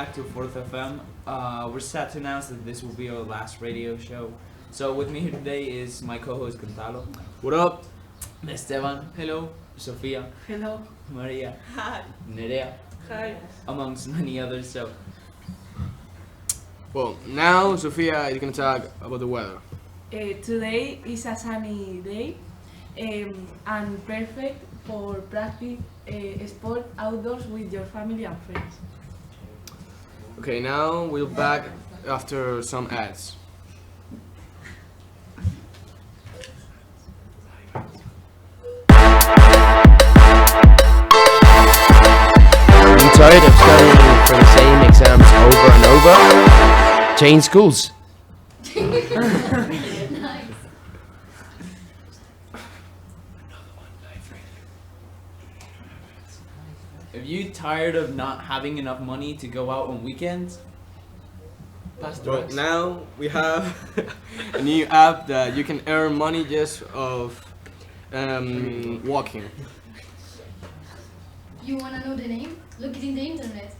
back to 4th FM. We're sad to announce that this will be our last radio show. So with me here today is my co-host Gonzalo, What up? Esteban, hello, Sofia, Hello. Maria, Hi. Nerea, Hi. amongst many others. So Well, now Sofia is gonna talk about the weather. Today is a sunny day and perfect for practice sport outdoors with your family and friends. Okay, now we'll back after some ads. Are you tired of studying for the same exams over and over? Change schools. are you tired of not having enough money to go out on weekends? Well, now we have a new app that you can earn money just of walking. You wanna know the name? Look it in the internet.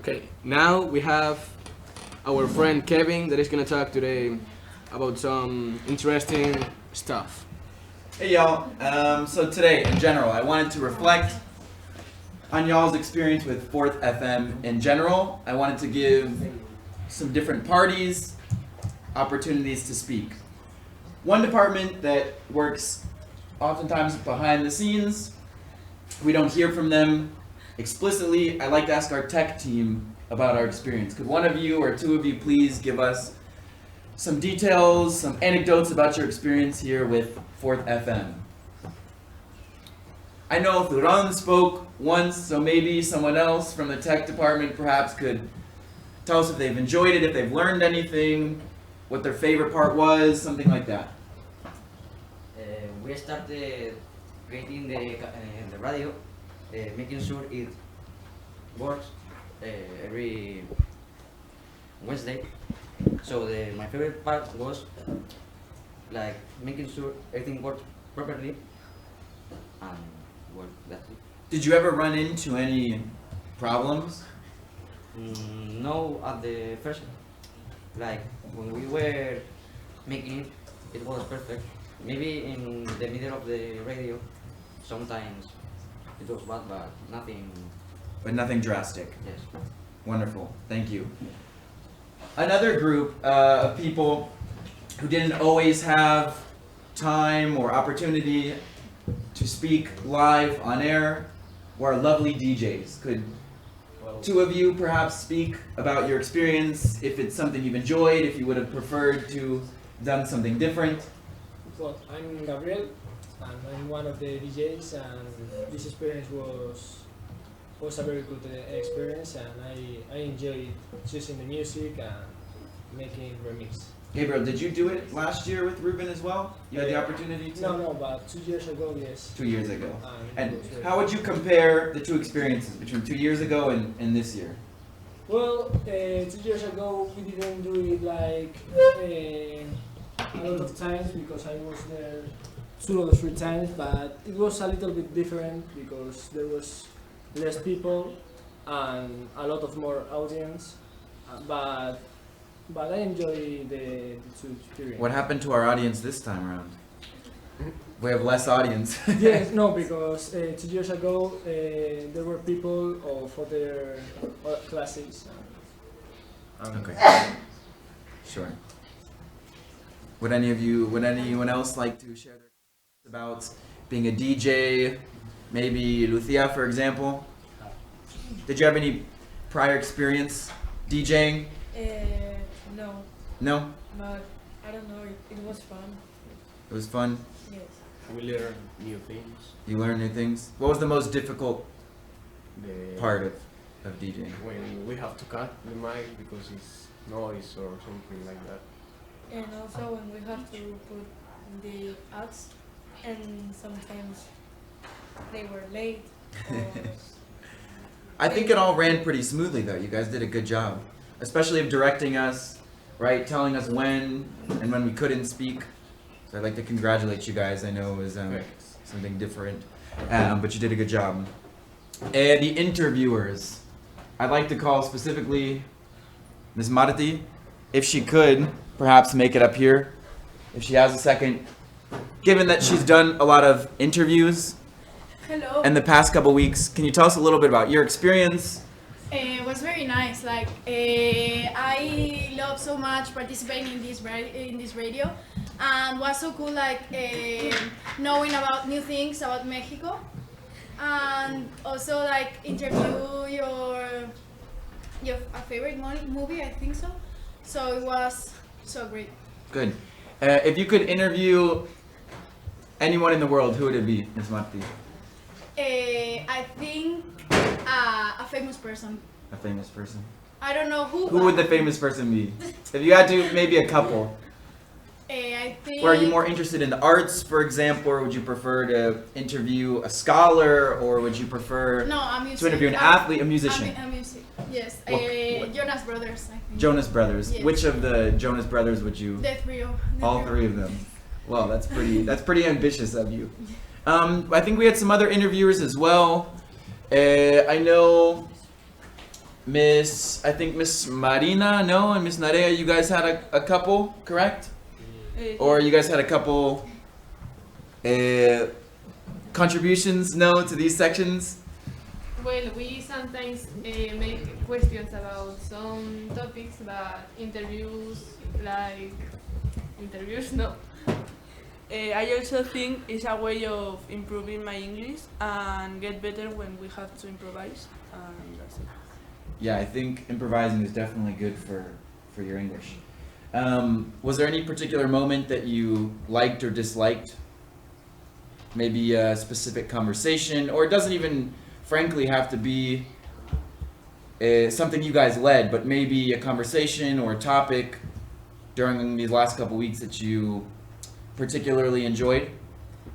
Okay, now we have our friend Kevin that is gonna talk today about some interesting stuff. Hey y'all. So today, in general, I wanted to reflect on y'all's experience with 4th FM in general. I wanted to give some different parties opportunities to speak. One department that works oftentimes behind the scenes, we don't hear from them explicitly. I'd like to ask our tech team about our experience. Could one of you or two of you please give us some details, some anecdotes about your experience here with 4th FM? I know Thuran spoke once, so maybe someone else from the tech department perhaps could tell us if they've enjoyed it, if they've learned anything, what their favorite part was, something like that. We started creating the radio, making sure it works every Wednesday. So my favorite part was like making sure everything works properly, and well, that's it. Did you ever run into any problems? No, at the first, like when we were making it, it was perfect. Maybe in the middle of the radio, sometimes it was bad, but nothing. But nothing drastic. Yes. Wonderful, thank you. Another group of people who didn't always have time or opportunity to speak live on air were our lovely DJs. Could two of you perhaps speak about your experience, if it's something you've enjoyed, if you would have preferred to done something different? Well, I'm Gabriel, and I'm one of the DJs, and this experience was a very good experience, and I enjoyed choosing the music and making remix. Gabriel, did you do it last year with Ruben as well? You had the opportunity to? No, but 2 years ago, yes. 2 years ago. And And it was very how would you compare the two experiences between 2 years ago and this year? Well, 2 years ago we didn't do it like a lot of times because I was there 2 or 3 times, but it was a little bit different because there was less people and a lot of more audience, but I enjoy the two experience. What happened to our audience this time around? We have less audience. Yes, no, because 2 years ago there were people of other classes. Okay. Sure. Would anyone else like to share their thoughts about being a DJ? Maybe Lucia, for example. Did you have any prior experience DJing? No, No? but I don't know, it was fun. It was fun? Yes. We learn new things. You learned new things? What was the most difficult The part of DJing? when we have to cut the mic because it's noise or something like that. And also when we have to put the ads, and sometimes they were late. Or I think it all ran pretty smoothly though. You guys did a good job. Especially of directing us, right? Telling us when and when we couldn't speak. So I'd like to congratulate you guys. I know it was something different. but you did a good job. The interviewers, I'd like to call specifically Ms. Marti, if she could perhaps make it up here, if she has a second. Given that she's done a lot of interviews Hello. in the past couple weeks, can you tell us a little bit about your experience? It was very nice. Like I love so much participating in this radio, and was so cool. Like knowing about new things about Mexico, and also like interview your favorite movie. I think so. So it was so great. Good. If you could interview anyone in the world, who would it be, Ms. Marti? I think a famous person. A famous person. I don't know who. Who would the famous person be? If you had to, maybe a couple. I think. Or are you more interested in the arts, for example, or would you prefer to interview a scholar, or would you prefer No, a musician. to interview an athlete, a musician? A music. Yes. What- Jonas Brothers. I think. Jonas Brothers. Yes. Which of the Jonas Brothers would you? The three of. All three of them. Well, that's pretty ambitious of you. I think we had some other interviewers as well. I know Miss Marina, no, and Miss Narea, you guys had a couple, correct? Or you guys had a couple contributions, no, to these sections? Well, we sometimes make questions about some topics, but interviews, no. I also think it's a way of improving my English and get better when we have to improvise, and that's it. Yeah, I think improvising is definitely good for your English. Was there any particular moment that you liked or disliked? Maybe a specific conversation, or it doesn't even, frankly, have to be something you guys led, but maybe a conversation or a topic during these last couple weeks that you particularly enjoyed?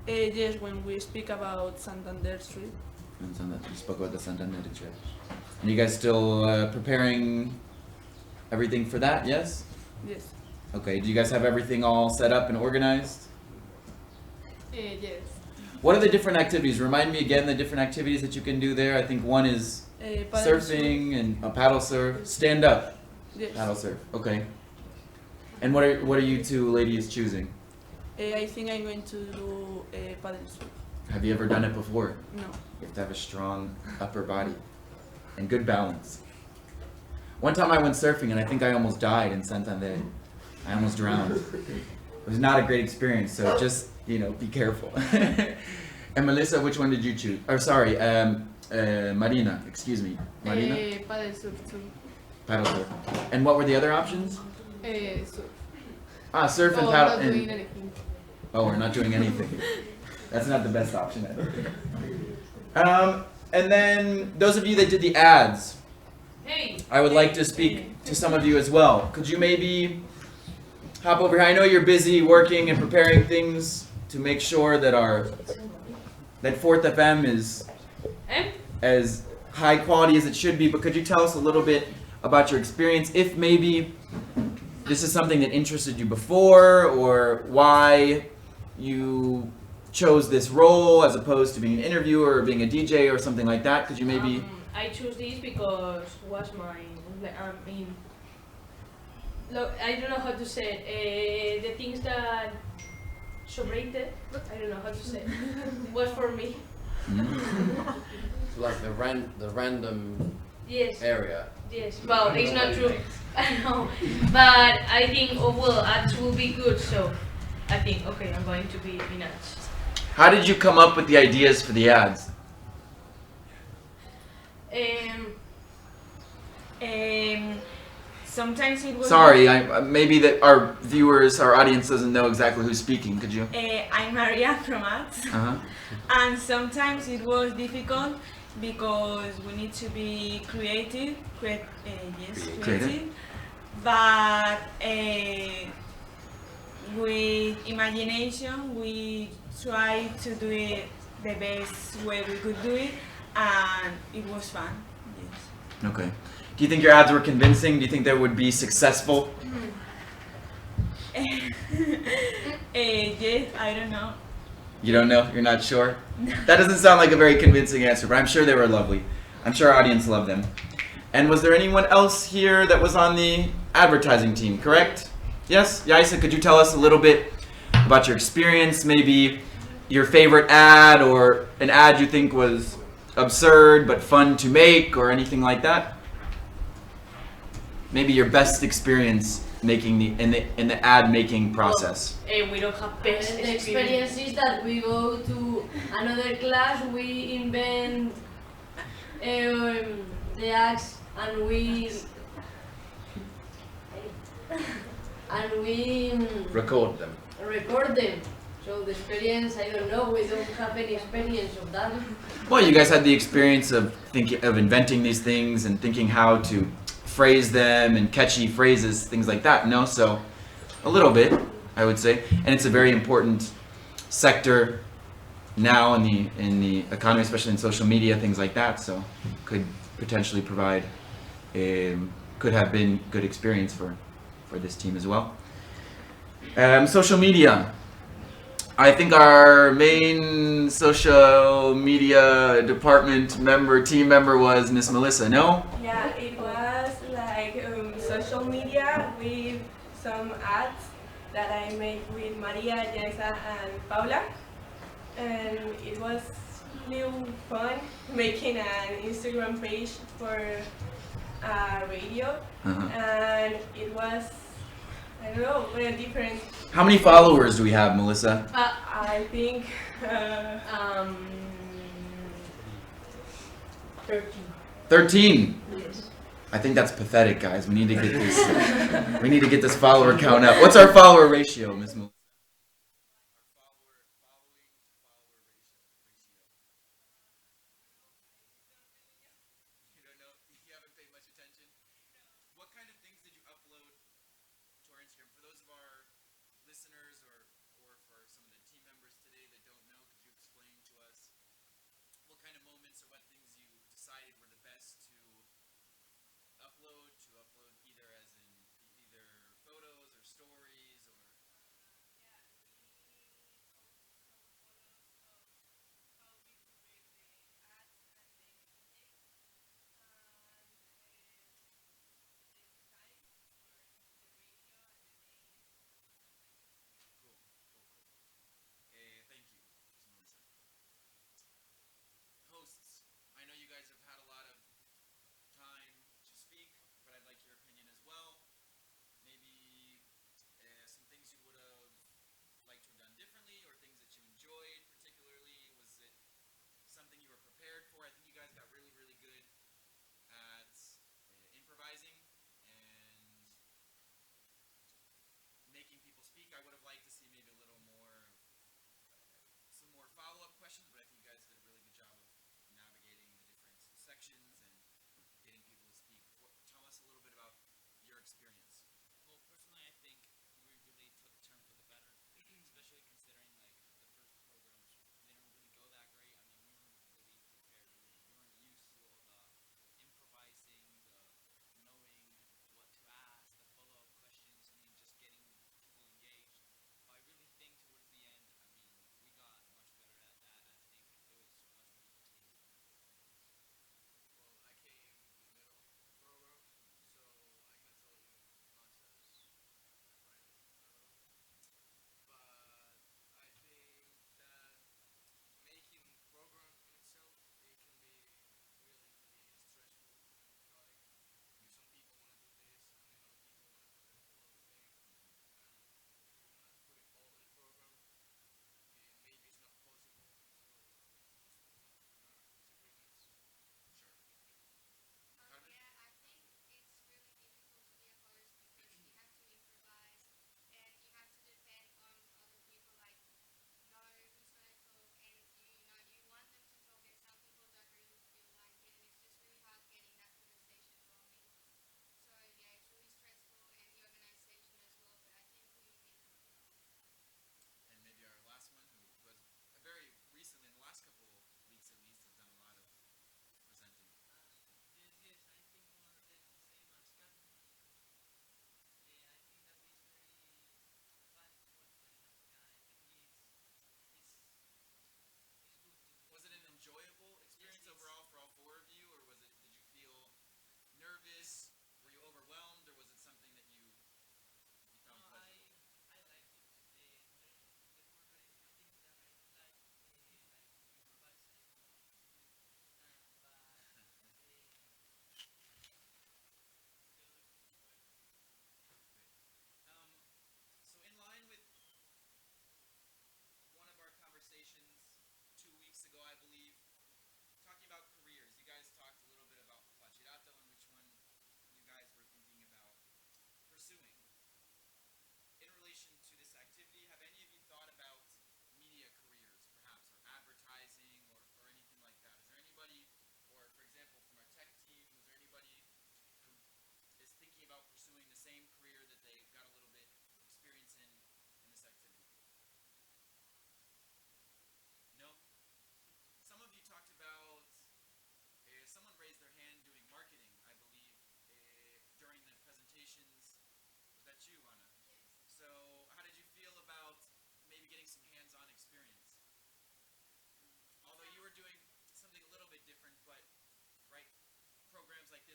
Yes, when we speak about Santander Street. You spoke about the Santander trip. And you guys still preparing everything for that, yes? Yes. Okay, do you guys have everything all set up and organized? Yes. What are the different activities? Remind me again the different activities that you can do there. I think one is Paddle surfing and a paddle surf. Stand up. Yes. Paddle surf. Okay. And what are you two ladies choosing? I think I'm going to do paddle surf. Have you ever done it before? No. You have to have a strong upper body and good balance. One time I went surfing and I think I almost died in Santander. I almost drowned. It was not a great experience, so just, be careful. And Melissa, which one did you choose? Or sorry, Marina, excuse me. Marina? Paddle surf too. Paddle surf. And what were the other options? Surf. Surf and Oh, paddle. not doing anything. Oh, we're not doing anything. That's not the best option, I don't think. And then those of you that did the ads, I would like to speak to some of you as well. Could you maybe hop over here? I know you're busy working and preparing things to make sure that that 4th FM is as high quality as it should be, but could you tell us a little bit about your experience, if maybe this is something that interested you before, or why you chose this role as opposed to being an interviewer or being a DJ or something like that? Could you maybe... I chose this because was my, look, I don't know how to say it. The things that sobrated, I don't know how to say it, was for me. Like the random Yes. area. Yes. Well, it's not true. I know, but I think ads will be good. So I think okay, I'm going to be in ads. How did you come up with the ideas for the ads? Sometimes it was. Sorry, maybe that our viewers, our audience doesn't know exactly who's speaking. Could you? I'm Maria from Ads. And sometimes it was difficult because we need to be creative, creative. But with imagination, we try to do it the best way we could do it, and it was fun. Yes. Okay. Do you think your ads were convincing? Do you think they would be successful? Yes, I don't know. You don't know? You're not sure? That doesn't sound like a very convincing answer, but I'm sure they were lovely. I'm sure our audience loved them. And was there anyone else here that was on the advertising team, correct? Yes? Yaisa, could you tell us a little bit about your experience, maybe your favorite ad or an ad you think was absurd but fun to make or anything like that? Maybe your best experience making in the ad making process. We don't have best The experience is that we go to another class, we invent the acts, and we Record them. record them. So the experience, I don't know, we don't have any experience of that. Well, you guys had the experience of inventing these things and thinking how to phrase them and catchy phrases, things like that. No, so a little bit, I would say, and it's a very important sector now in the economy, especially in social media, things like that. So could potentially provide could have been good experience for this team as well. Social media. I think our main social media department team member was Miss Melissa, no? Yeah, it was like social media with some ads that I made with Maria, Jessa, and Paula. And it was real fun making an Instagram page for radio. And it was, I don't know, very different. How many followers do we have, Melissa? I think 13. 13. I think that's pathetic, guys. We need to get this. We need to get this follower count up. What's our follower ratio, Miss Melissa?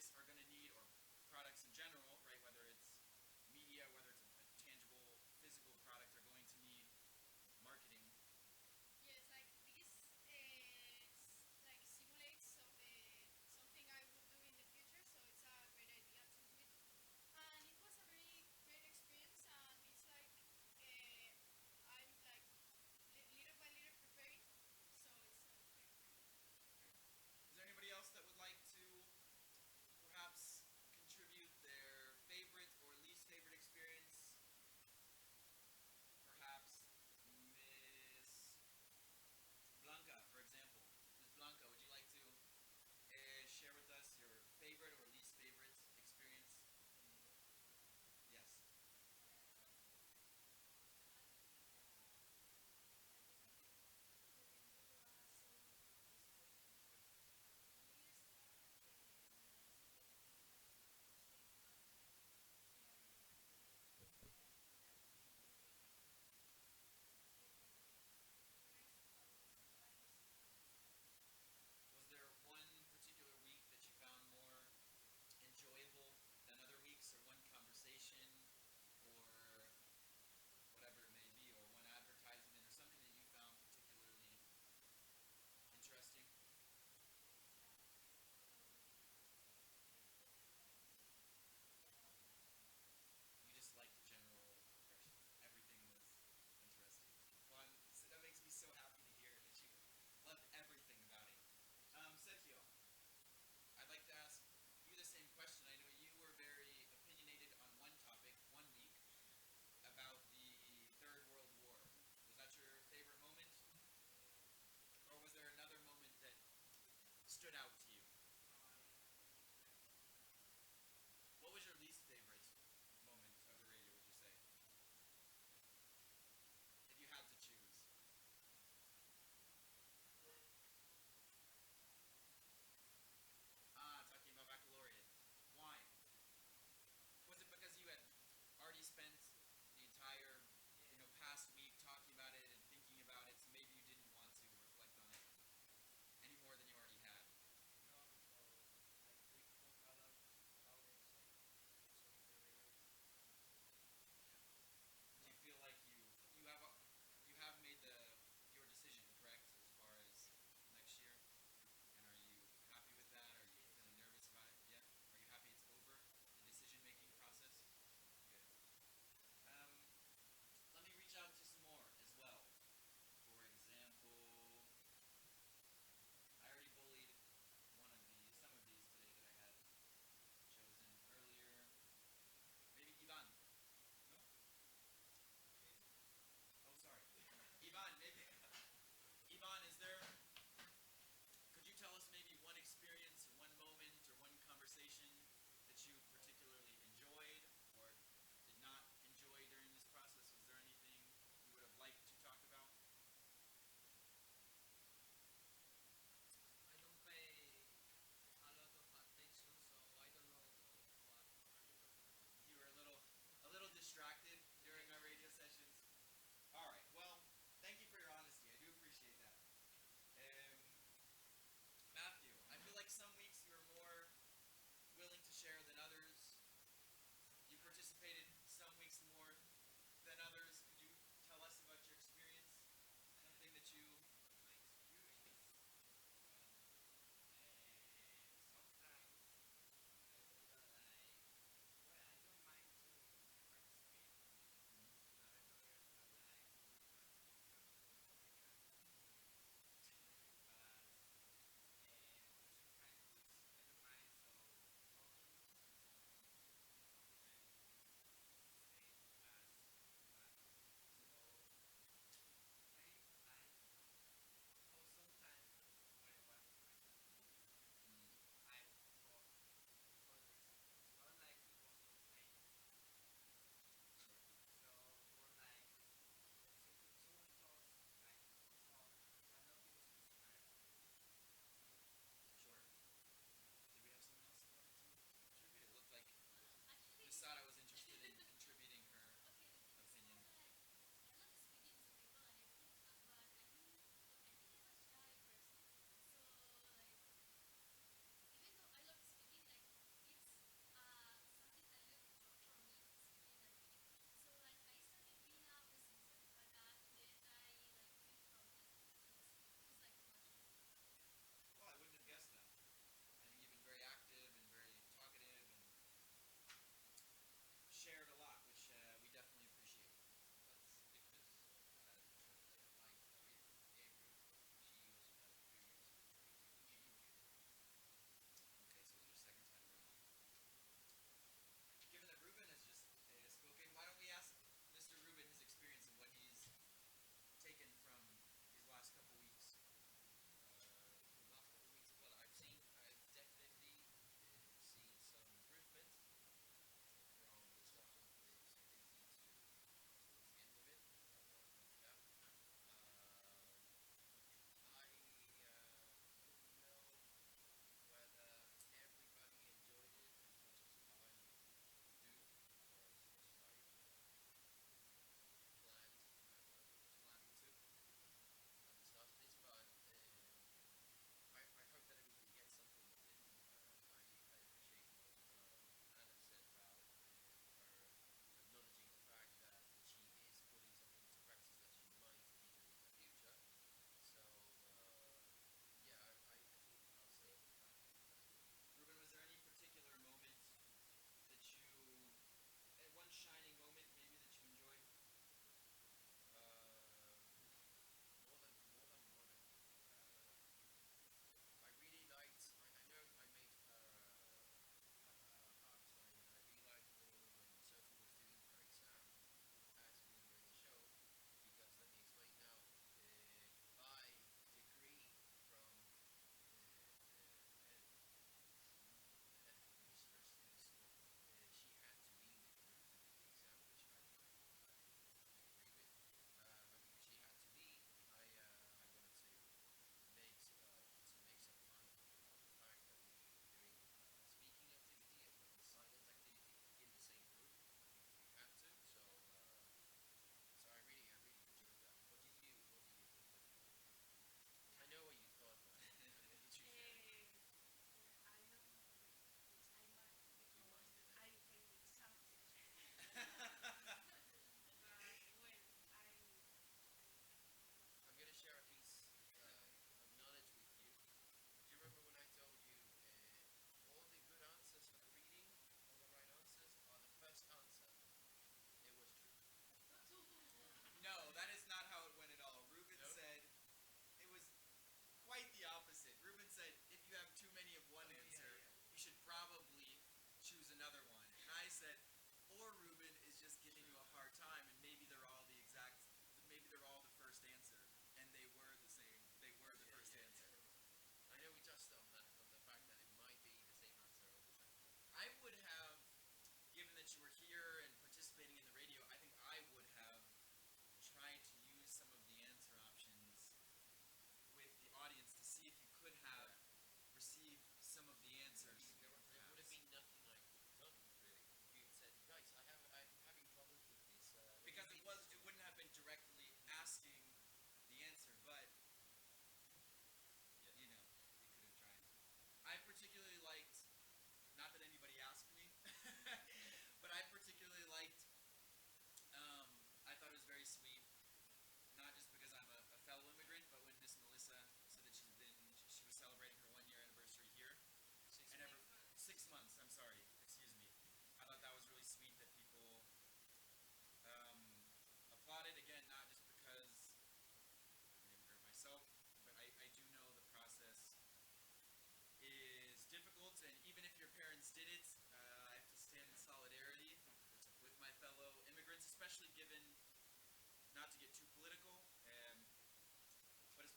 artists are going to need, or products in general, right? Whether it's media, whether it's a tangible, physical product, are going to need marketing. Yes, like this like simulates something I will do in the future, so it's a great idea to do it. And it was a very great experience, and it's like I'm like little by little preparing, so it's Is there anybody else that would like to perhaps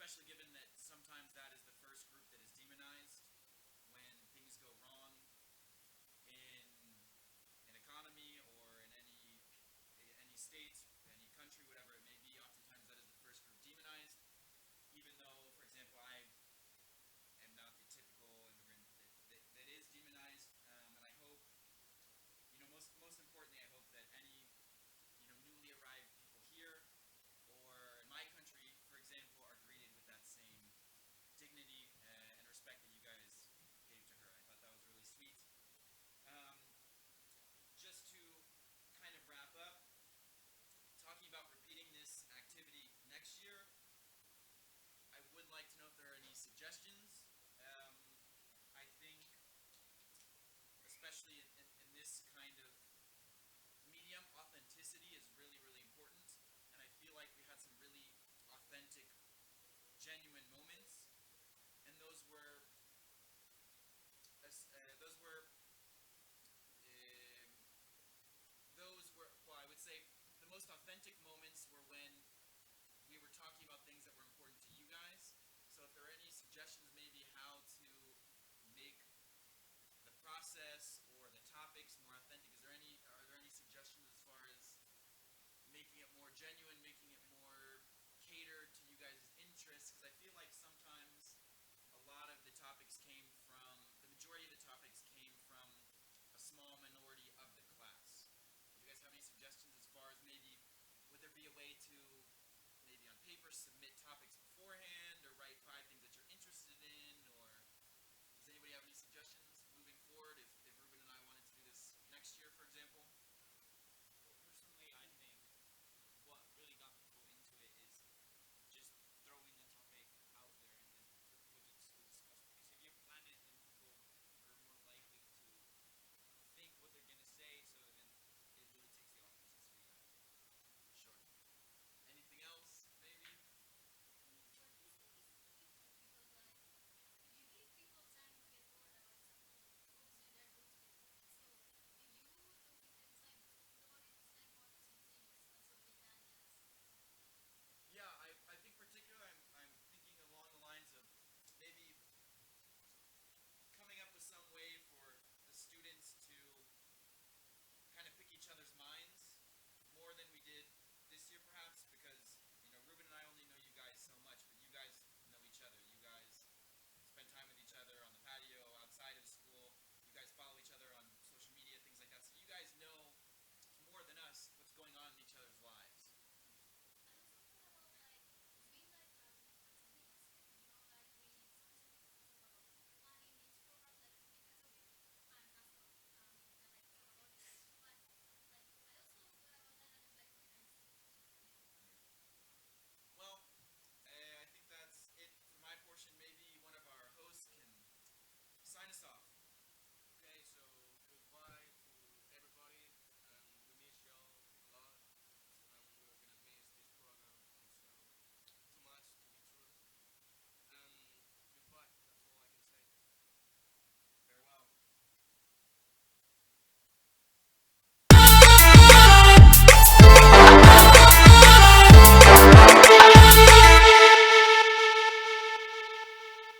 especially given that sometimes that is the first group that is demonized when things go wrong in an economy or in any state, any country, whatever it may be. Oftentimes that is the first group demonized, even though, for example, I am not the typical immigrant that is demonized. And I hope, most importantly, I hope that any, newly arrived people here or in my country, for example, are greeted with that same dignity and respect that you guys gave to her. I thought that was really sweet. Just to kind of wrap up, talking about repeating this activity next year, I would like to know if there are any suggestions. I think, especially in this kind of medium, authenticity is really, really important. And I feel like we had some really authentic, genuine moments, and those were well, I would say the most authentic moments were when we were talking about things that were important to you guys. So if there are any suggestions maybe how to make the process